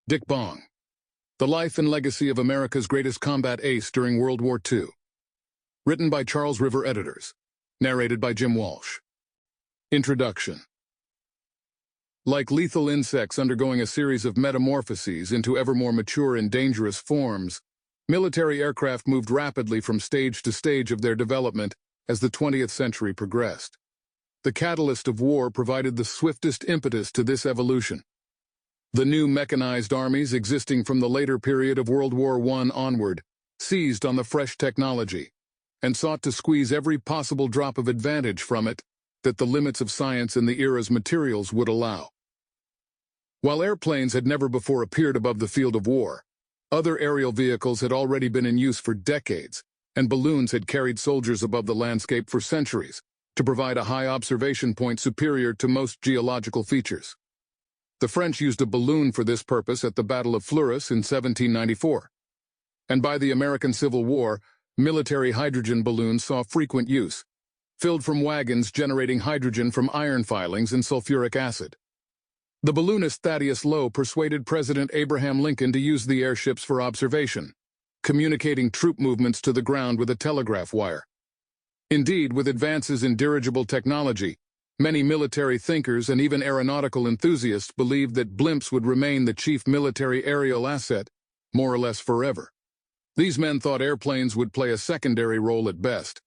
Dick Bong. The Life and Legacy of America's Greatest Combat Ace During World War II. Written by Charles River Editors. Narrated by Jim Walsh. Introduction. Like lethal insects undergoing a series of metamorphoses into ever more mature and dangerous forms, military aircraft moved rapidly from stage to stage of their development as the 20th century progressed. The catalyst of war provided the swiftest impetus to this evolution. The new mechanized armies existing from the later period of World War I onward seized on the fresh technology and sought to squeeze every possible drop of advantage from it that the limits of science and the era's materials would allow. While airplanes had never before appeared above the field of war, other aerial vehicles had already been in use for decades, and balloons had carried soldiers above the landscape for centuries to provide a high observation point superior to most geological features. The French used a balloon for this purpose at the Battle of Fleurus in 1794. And by the American Civil War, military hydrogen balloons saw frequent use, filled from wagons generating hydrogen from iron filings and sulfuric acid. The balloonist Thaddeus Lowe persuaded President Abraham Lincoln to use the airships for observation, communicating troop movements to the ground with a telegraph wire. Indeed, with advances in dirigible technology, many military thinkers and even aeronautical enthusiasts believed that blimps would remain the chief military aerial asset, more or less forever. These men thought airplanes would play a secondary role at best,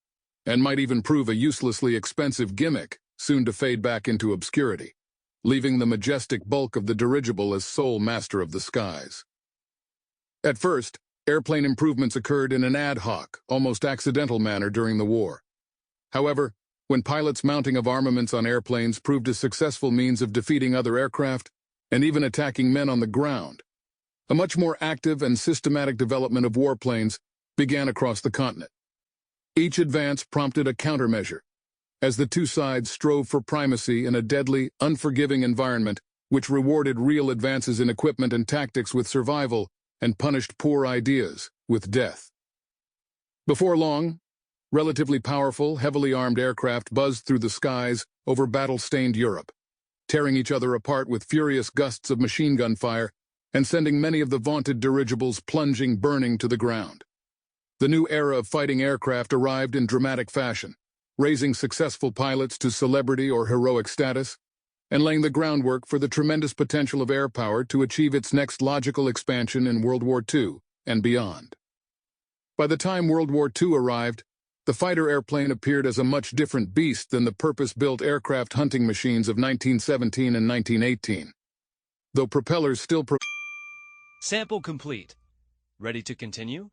and might even prove a uselessly expensive gimmick, soon to fade back into obscurity, leaving the majestic bulk of the dirigible as sole master of the skies. At first, airplane improvements occurred in an ad hoc, almost accidental manner during the war. However, when pilots' mounting of armaments on airplanes proved a successful means of defeating other aircraft and even attacking men on the ground, a much more active and systematic development of warplanes began across the continent. Each advance prompted a countermeasure, as the two sides strove for primacy in a deadly, unforgiving environment which rewarded real advances in equipment and tactics with survival and punished poor ideas with death. Before long, relatively powerful, heavily armed aircraft buzzed through the skies over battle-stained Europe, tearing each other apart with furious gusts of machine gun fire and sending many of the vaunted dirigibles plunging, burning to the ground. The new era of fighting aircraft arrived in dramatic fashion, raising successful pilots to celebrity or heroic status, and laying the groundwork for the tremendous potential of air power to achieve its next logical expansion in World War II and beyond. By the time World War II arrived, the fighter airplane appeared as a much different beast than the purpose-built aircraft hunting machines of 1917 and 1918. Though propellers still Sample complete. Ready to continue?